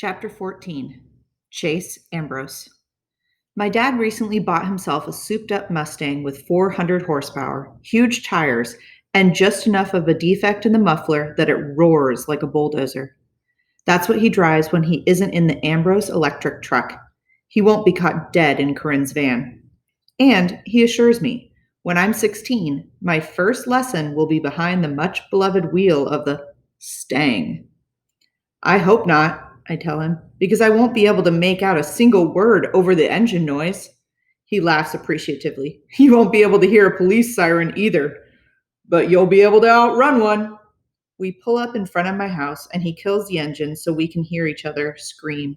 Chapter 14. Chase Ambrose. My dad recently bought himself a souped-up Mustang with 400 horsepower, huge tires, and just enough of a defect in the muffler that it roars like a bulldozer. That's what he drives when he isn't in the Ambrose electric truck. He won't be caught dead in Corinne's van. And he assures me, when I'm 16, my first lesson will be behind the much-beloved wheel of the Stang. I hope not, I tell him, because I won't be able to make out a single word over the engine noise. He laughs appreciatively. You won't be able to hear a police siren either, but you'll be able to outrun one. We pull up in front of my house and he kills the engine so we can hear each other scream.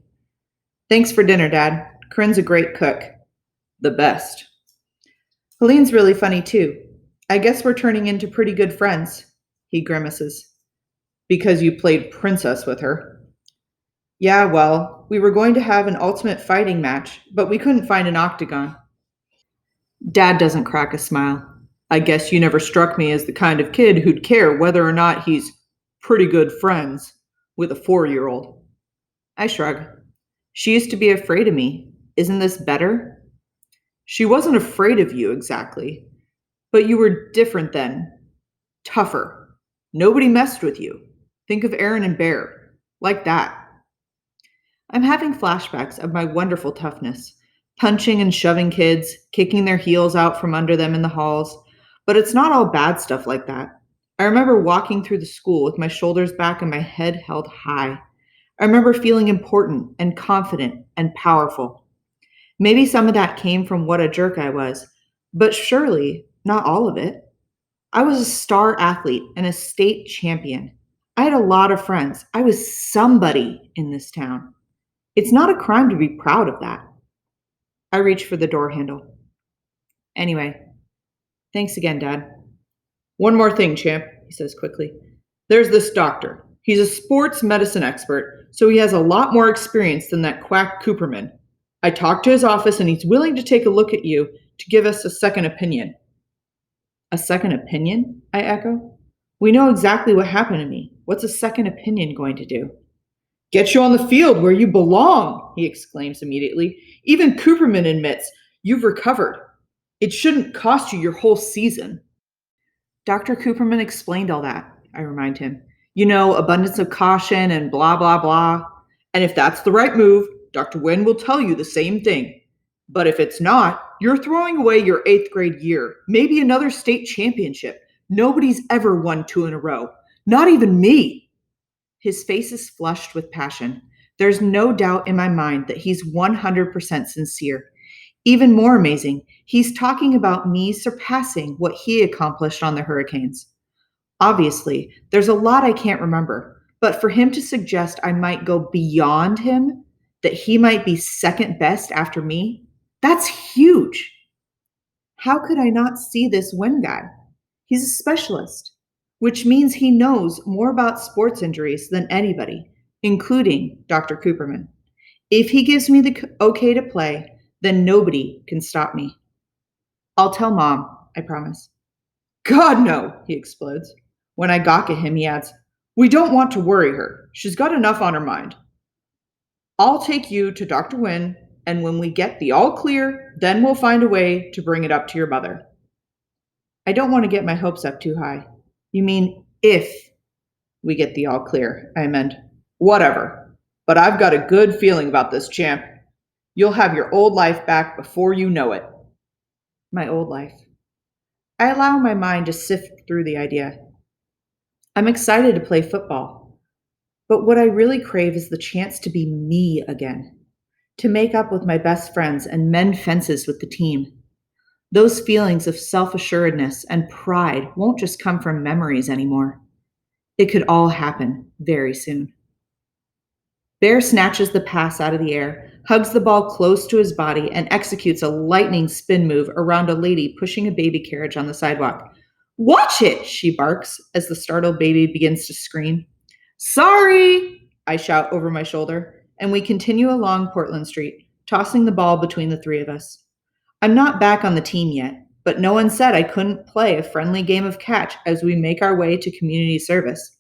Thanks for dinner, Dad. Corinne's a great cook. The best. Helene's really funny too. I guess we're turning into pretty good friends. He grimaces. Because you played princess with her. Yeah, well, we were going to have an ultimate fighting match, but we couldn't find an octagon. Dad doesn't crack a smile. I guess you never struck me as the kind of kid who'd care whether or not he's pretty good friends with a 4-year-old. I shrug. She used to be afraid of me. Isn't this better? She wasn't afraid of you exactly, but you were different then. Tougher. Nobody messed with you. Think of Aaron and Bear. Like that. I'm having flashbacks of my wonderful toughness, punching and shoving kids, kicking their heels out from under them in the halls. But it's not all bad stuff like that. I remember walking through the school with my shoulders back and my head held high. I remember feeling important and confident and powerful. Maybe some of that came from what a jerk I was, but surely not all of it. I was a star athlete and a state champion. I had a lot of friends. I was somebody in this town. It's not a crime to be proud of that. I reach for the door handle. Anyway, thanks again, Dad. One more thing, champ, he says quickly. There's this doctor. He's a sports medicine expert, so he has a lot more experience than that quack Cooperman. I talked to his office and he's willing to take a look at you to give us a second opinion. A second opinion? I echo. We know exactly what happened to me. What's a second opinion going to do? Get you on the field where you belong, he exclaims immediately. Even Cooperman admits you've recovered. It shouldn't cost you your whole season. Dr. Cooperman explained all that, I remind him. You know, abundance of caution and blah, blah, blah. And if that's the right move, Dr. Wynn will tell you the same thing. But if it's not, you're throwing away your 8th grade year, maybe another state championship. Nobody's ever won 2 in a row. Not even me. His face is flushed with passion. There's no doubt in my mind that he's 100% sincere. Even more amazing, he's talking about me surpassing what he accomplished on the Hurricanes. Obviously, there's a lot I can't remember, but for him to suggest I might go beyond him, that he might be second best after me, that's huge. How could I not see this Wynn guy? He's a specialist, which means he knows more about sports injuries than anybody, including Dr. Cooperman. If he gives me the okay to play, then nobody can stop me. I'll tell Mom, I promise. God, no, he explodes. When I gawk at him, he adds, we don't want to worry her. She's got enough on her mind. I'll take you to Dr. Wynn, and when we get the all clear, then we'll find a way to bring it up to your mother. I don't want to get my hopes up too high. You mean if we get the all clear, I amend. Whatever. But I've got a good feeling about this, champ. You'll have your old life back before you know it. My old life. I allow my mind to sift through the idea. I'm excited to play football. But what I really crave is the chance to be me again. To make up with my best friends and mend fences with the team. Those feelings of self-assuredness and pride won't just come from memories anymore. It could all happen very soon. Bear snatches the pass out of the air, hugs the ball close to his body, and executes a lightning spin move around a lady pushing a baby carriage on the sidewalk. Watch it, she barks as the startled baby begins to scream. Sorry, I shout over my shoulder, and we continue along Portland Street, tossing the ball between the 3 of us. I'm not back on the team yet, but no one said I couldn't play a friendly game of catch as we make our way to community service.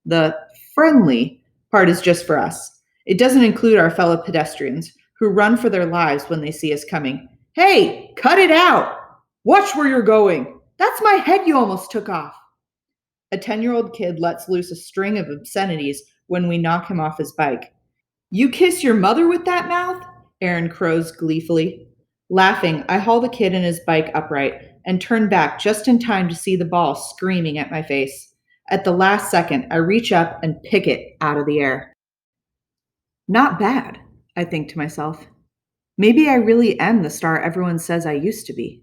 The friendly part is just for us. It doesn't include our fellow pedestrians who run for their lives when they see us coming. Hey, cut it out! Watch where you're going! That's my head you almost took off. A 10-year-old kid lets loose a string of obscenities when we knock him off his bike. You kiss your mother with that mouth? Aaron crows gleefully. Laughing, I haul the kid and his bike upright and turn back just in time to see the ball screaming at my face. At the last second, I reach up and pick it out of the air. Not bad, I think to myself. Maybe I really am the star everyone says I used to be.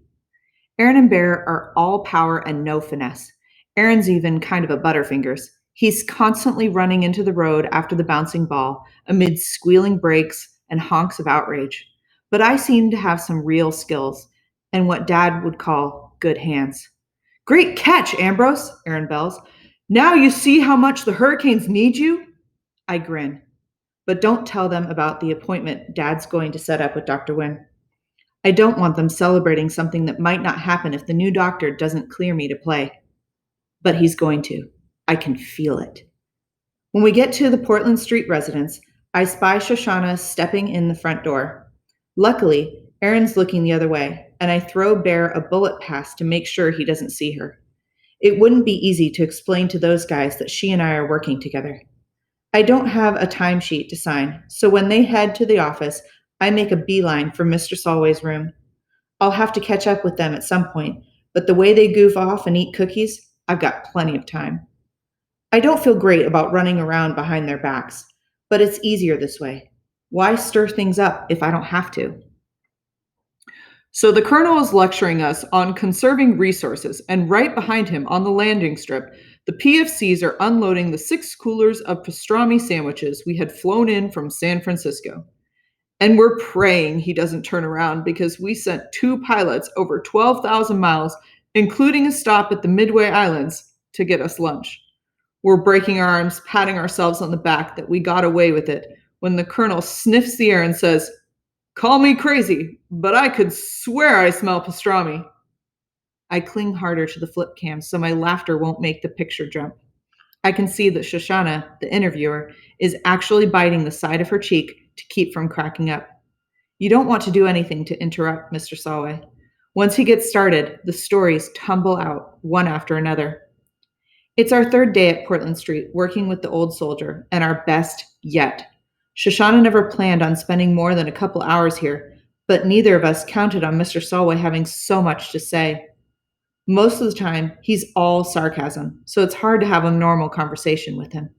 Aaron and Bear are all power and no finesse. Aaron's even kind of a butterfingers. He's constantly running into the road after the bouncing ball amid squealing brakes and honks of outrage. But I seem to have some real skills and what Dad would call good hands. Great catch, Ambrose, Aaron bells. Now you see how much the Hurricanes need you? I grin. But don't tell them about the appointment Dad's going to set up with Dr. Wynn. I don't want them celebrating something that might not happen if the new doctor doesn't clear me to play. But he's going to. I can feel it. When we get to the Portland Street residence, I spy Shoshana stepping in the front door. Luckily, Aaron's looking the other way, and I throw Bear a bullet pass to make sure he doesn't see her. It wouldn't be easy to explain to those guys that she and I are working together. I don't have a timesheet to sign, so when they head to the office, I make a beeline for Mr. Solway's room. I'll have to catch up with them at some point, but the way they goof off and eat cookies, I've got plenty of time. I don't feel great about running around behind their backs, but it's easier this way. Why stir things up if I don't have to? So the colonel is lecturing us on conserving resources, and right behind him on the landing strip, the PFCs are unloading the 6 coolers of pastrami sandwiches we had flown in from San Francisco. And we're praying he doesn't turn around because we sent 2 pilots over 12,000 miles, including a stop at the Midway Islands, to get us lunch. We're breaking our arms, patting ourselves on the back that we got away with it, when the colonel sniffs the air and says, "Call me crazy, but I could swear I smell pastrami." I cling harder to the flip cam so my laughter won't make the picture jump. I can see that Shoshana, the interviewer, is actually biting the side of her cheek to keep from cracking up. You don't want to do anything to interrupt Mr. Solway. Once he gets started, the stories tumble out one after another. It's our 3rd day at Portland Street, working with the old soldier, and our best yet. Shoshana never planned on spending more than a couple hours here, but neither of us counted on Mr. Solway having so much to say. Most of the time, he's all sarcasm, so it's hard to have a normal conversation with him.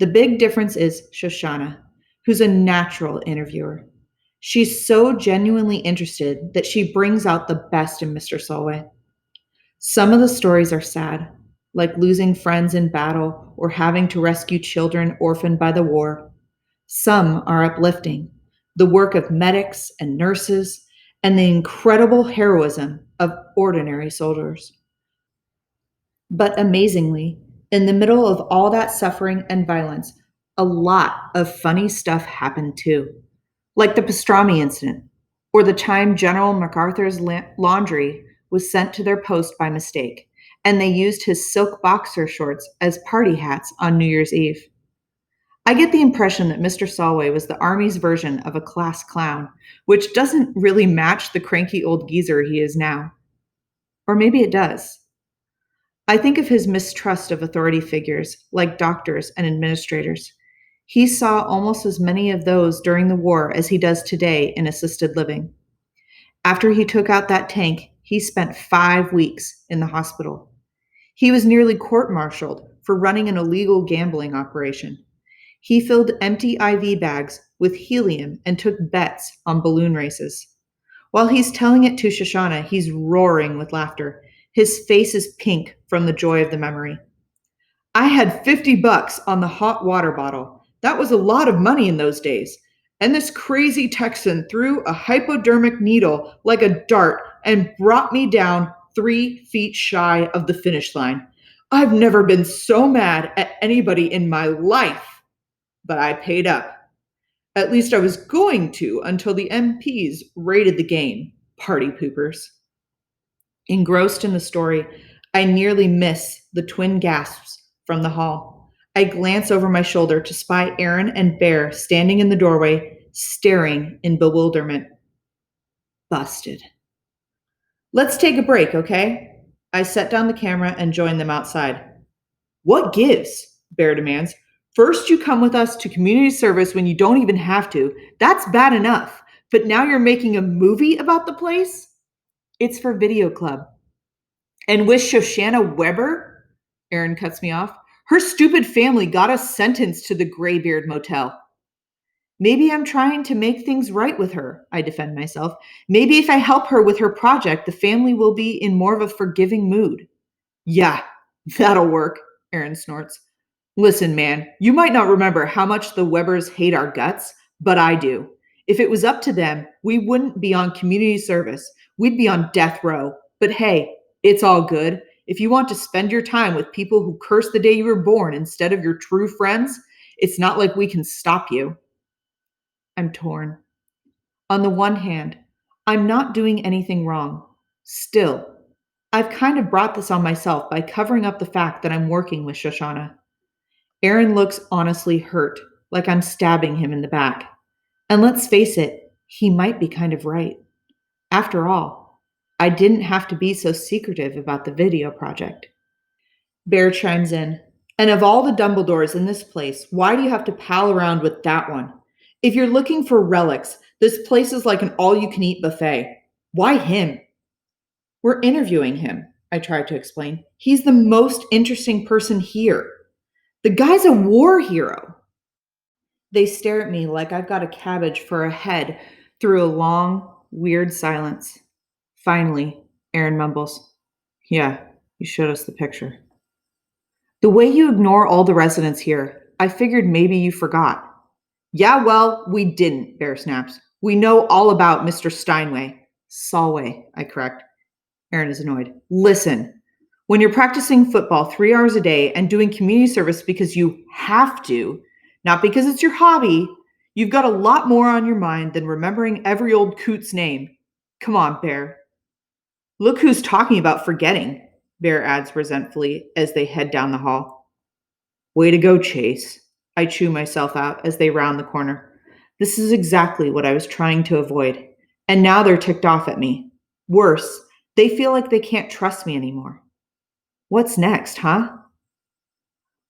The big difference is Shoshana, who's a natural interviewer. She's so genuinely interested that she brings out the best in Mr. Solway. Some of the stories are sad, like losing friends in battle or having to rescue children orphaned by the war. Some are uplifting, the work of medics and nurses, and the incredible heroism of ordinary soldiers. But amazingly, in the middle of all that suffering and violence, a lot of funny stuff happened too, like the pastrami incident, or the time General MacArthur's laundry was sent to their post by mistake, and they used his silk boxer shorts as party hats on New Year's Eve. I get the impression that Mr. Solway was the Army's version of a class clown, which doesn't really match the cranky old geezer he is now. Or maybe it does. I think of his mistrust of authority figures, like doctors and administrators. He saw almost as many of those during the war as he does today in assisted living. After he took out that tank, he spent 5 weeks in the hospital. He was nearly court-martialed for running an illegal gambling operation. He filled empty IV bags with helium and took bets on balloon races. While he's telling it to Shoshana, he's roaring with laughter. His face is pink from the joy of the memory. I had $50 on the hot water bottle. That was a lot of money in those days. And this crazy Texan threw a hypodermic needle like a dart and brought me down 3 feet shy of the finish line. I've never been so mad at anybody in my life. But I paid up. At least I was going to until the MPs raided the game. Party poopers. Engrossed in the story, I nearly miss the twin gasps from the hall. I glance over my shoulder to spy Aaron and Bear standing in the doorway, staring in bewilderment. Busted. Let's take a break, okay? I set down the camera and joined them outside. What gives? Bear demands. First, you come with us to community service when you don't even have to. That's bad enough. But now you're making a movie about the place? It's for Video Club. And with Shoshana Weber? Aaron cuts me off. Her stupid family got us sentenced to the Graybeard Motel. Maybe I'm trying to make things right with her, I defend myself. Maybe if I help her with her project, the family will be in more of a forgiving mood. Yeah, that'll work, Aaron snorts. Listen, man, you might not remember how much the Webbers hate our guts, but I do. If it was up to them, we wouldn't be on community service. We'd be on death row. But hey, it's all good. If you want to spend your time with people who curse the day you were born instead of your true friends, it's not like we can stop you. I'm torn. On the one hand, I'm not doing anything wrong. Still, I've kind of brought this on myself by covering up the fact that I'm working with Shoshana. Aaron looks honestly hurt, like I'm stabbing him in the back. And let's face it, he might be kind of right. After all, I didn't have to be so secretive about the video project. Bear chimes in. And of all the Dumbledores in this place, why do you have to pal around with that one? If you're looking for relics, this place is like an all-you-can-eat buffet. Why him? We're interviewing him, I tried to explain. He's the most interesting person here. The guy's a war hero. They stare at me like I've got a cabbage for a head through a long, weird silence. Finally, Aaron mumbles, Yeah, you showed us the picture. The way you ignore all the residents here, I figured maybe you forgot. Yeah, well, we didn't, Bear snaps. We know all about Mr. Steinway. Solway, I correct. Aaron is annoyed. Listen, when you're practicing football 3 hours a day and doing community service because you have to, not because it's your hobby, you've got a lot more on your mind than remembering every old coot's name. Come on, Bear. Look who's talking about forgetting, Bear adds resentfully as they head down the hall. Way to go, Chase. I chew myself out as they round the corner. This is exactly what I was trying to avoid. And now they're ticked off at me. Worse, they feel like they can't trust me anymore. What's next, huh?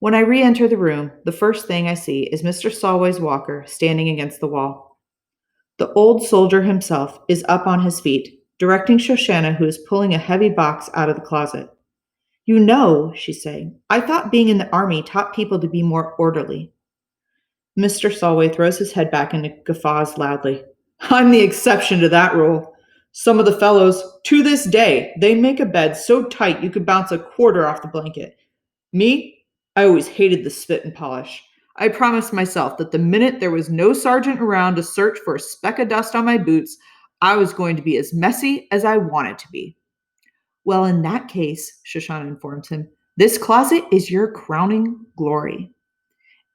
When I re-enter the room, the first thing I see is Mr. Solway's walker standing against the wall. The old soldier himself is up on his feet, directing Shoshana, who is pulling a heavy box out of the closet. You know, she's saying, I thought being in the army taught people to be more orderly. Mr. Solway throws his head back and guffaws loudly. I'm the exception to that rule. Some of the fellows, to this day, they make a bed so tight you could bounce a quarter off the blanket. Me, I always hated the spit and polish. I promised myself that the minute there was no sergeant around to search for a speck of dust on my boots, I was going to be as messy as I wanted to be. Well, in that case, Shoshana informs him, this closet is your crowning glory.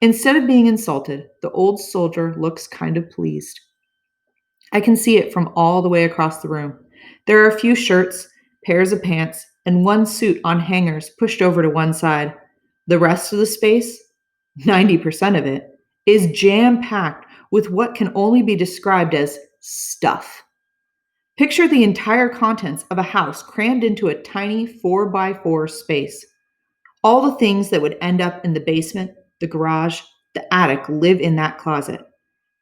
Instead of being insulted, the old soldier looks kind of pleased. I can see it from all the way across the room. There are a few shirts, pairs of pants, and one suit on hangers pushed over to one side. The rest of the space, 90% of it, is jam-packed with what can only be described as stuff. Picture the entire contents of a house crammed into a tiny 4x4 space. All the things that would end up in the basement, the garage, the attic live in that closet.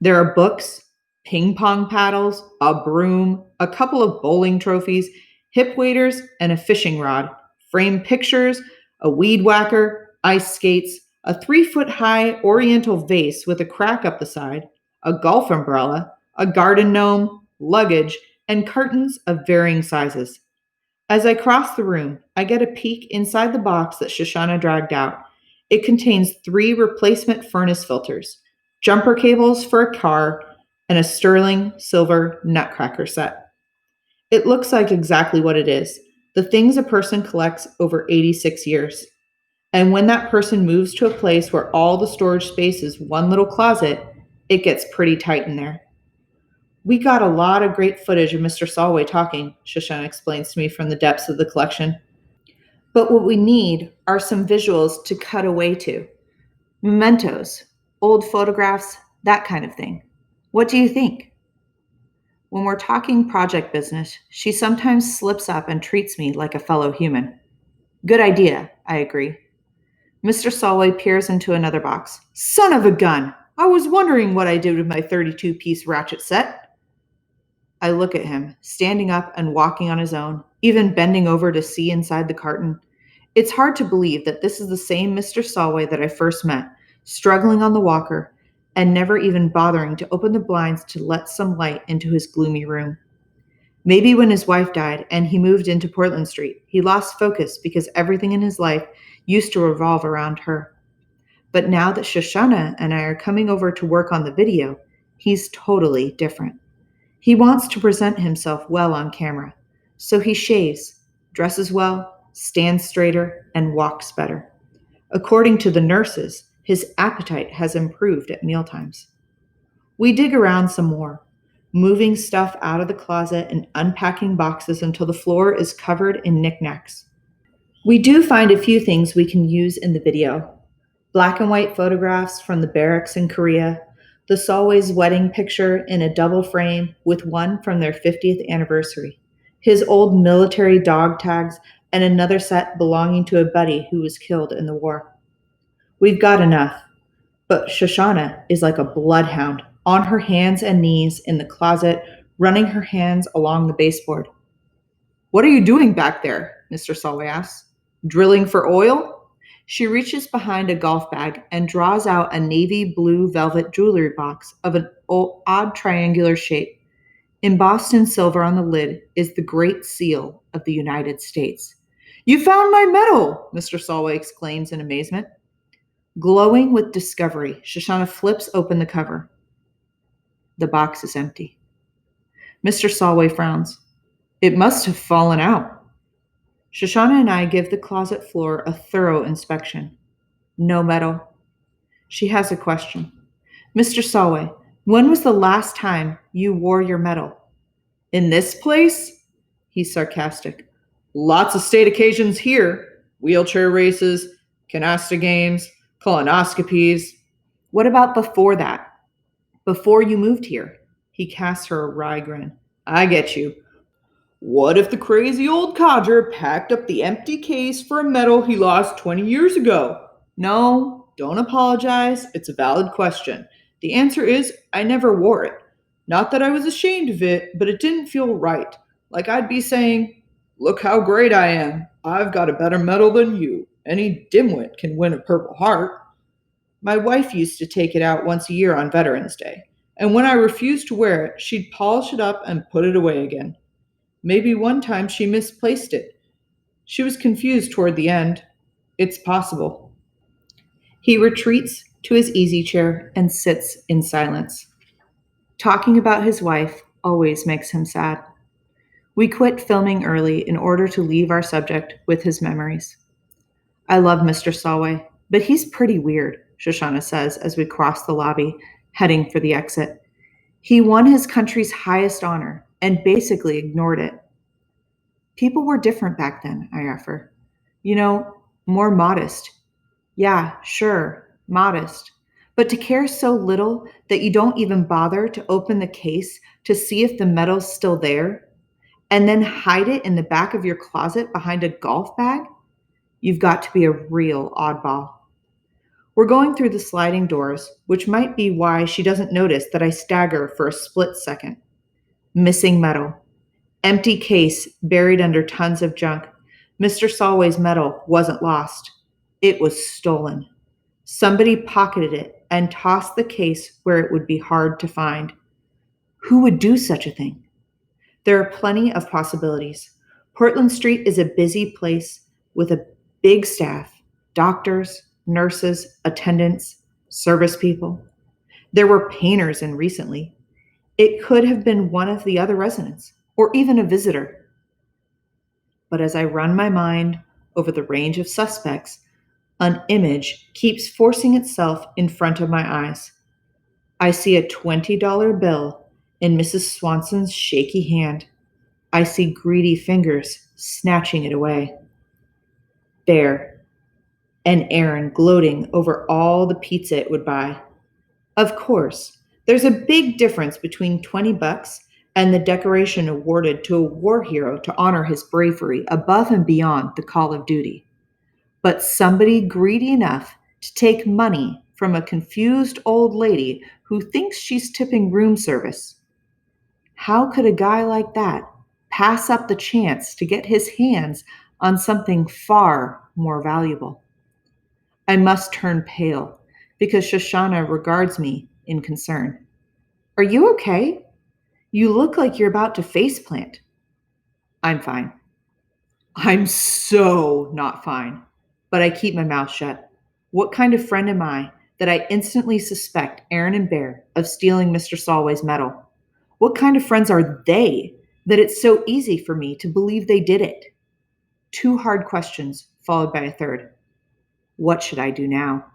There are books, ping pong paddles, a broom, a couple of bowling trophies, hip waders, and a fishing rod, framed pictures, a weed whacker, ice skates, a 3-foot-high oriental vase with a crack up the side, a golf umbrella, a garden gnome, luggage, and curtains of varying sizes. As I cross the room, I get a peek inside the box that Shoshana dragged out. It contains 3 replacement furnace filters, jumper cables for a car, and a sterling silver nutcracker set. It looks like exactly what it is, the things a person collects over 86 years. And when that person moves to a place where all the storage space is one little closet, it gets pretty tight in there. We got a lot of great footage of Mr. Solway talking, Shoshana explains to me from the depths of the collection. But what we need are some visuals to cut away to. Mementos, old photographs, that kind of thing. What do you think? When we're talking project business, she sometimes slips up and treats me like a fellow human. Good idea, I agree. Mr. Solway peers into another box. Son of a gun! I was wondering what I did with my 32-piece ratchet set. I look at him, standing up and walking on his own, even bending over to see inside the carton. It's hard to believe that this is the same Mr. Solway that I first met, struggling on the walker and never even bothering to open the blinds to let some light into his gloomy room. Maybe when his wife died and he moved into Portland Street, he lost focus because everything in his life used to revolve around her. But now that Shoshana and I are coming over to work on the video, he's totally different. He wants to present himself well on camera, so he shaves, dresses well, stands straighter, and walks better. According to the nurses, his appetite has improved at mealtimes. We dig around some more, moving stuff out of the closet and unpacking boxes until the floor is covered in knickknacks. We do find a few things we can use in the video. Black and white photographs from the barracks in Korea, the Solway's wedding picture in a double frame with one from their 50th anniversary, his old military dog tags, and another set belonging to a buddy who was killed in the war. We've got enough, but Shoshana is like a bloodhound, on her hands and knees in the closet, running her hands along the baseboard. What are you doing back there? Mr. Solway asks. Drilling for oil? She reaches behind a golf bag and draws out a navy blue velvet jewelry box of an odd triangular shape. Embossed in silver on the lid is the Great Seal of the United States. You found my medal! Mr. Solway exclaims in amazement. Glowing with discovery, Shoshana flips open the cover. The box is empty. Mr. Solway frowns. It must have fallen out. Shoshana and I give the closet floor a thorough inspection. No medal. She has a question. Mr. Solway, when was the last time you wore your medal? In this place? He's sarcastic. Lots of state occasions here. Wheelchair races, canasta games, colonoscopies. What about before that? Before you moved here? He casts her a wry grin. I get you. What if the crazy old codger packed up the empty case for a medal he lost 20 years ago? No, don't apologize. It's a valid question. The answer is I never wore it. Not that I was ashamed of it, but it didn't feel right. Like I'd be saying, look how great I am. I've got a better medal than you. Any dimwit can win a Purple Heart. My wife used to take it out once a year on Veterans Day, and when I refused to wear it, she'd polish it up and put it away again. Maybe one time she misplaced it. She was confused toward the end. It's possible. He retreats to his easy chair and sits in silence. Talking about his wife always makes him sad. We quit filming early in order to leave our subject with his memories. I love Mr. Solway, but he's pretty weird, Shoshana says as we cross the lobby, heading for the exit. He won his country's highest honor and basically ignored it. People were different back then, I offer. You know, more modest. Yeah, sure, modest. But to care so little that you don't even bother to open the case to see if the medal's still there, and then hide it in the back of your closet behind a golf bag? You've got to be a real oddball. We're going through the sliding doors, which might be why she doesn't notice that I stagger for a split second. Missing medal. Empty case buried under tons of junk. Mr. Solway's medal wasn't lost. It was stolen. Somebody pocketed it and tossed the case where it would be hard to find. Who would do such a thing? There are plenty of possibilities. Portland Street is a busy place with a big staff, doctors, nurses, attendants, service people. There were painters in recently. It could have been one of the other residents, or even a visitor. But as I run my mind over the range of suspects, an image keeps forcing itself in front of my eyes. I see a $20 bill in Mrs. Swanson's shaky hand. I see greedy fingers snatching it away. There. And Aaron gloating over all the pizza it would buy. Of course, there's a big difference between $20 and the decoration awarded to a war hero to honor his bravery above and beyond the call of duty. But somebody greedy enough to take money from a confused old lady who thinks she's tipping room service. How could a guy like that pass up the chance to get his hands on something far more valuable? I must turn pale because Shoshana regards me in concern. Are you okay? You look like you're about to faceplant. I'm fine. I'm so not fine, but I keep my mouth shut. What kind of friend am I that I instantly suspect Aaron and Bear of stealing Mr. Solway's medal? What kind of friends are they that it's so easy for me to believe they did it? Two hard questions, followed by a third. What should I do now?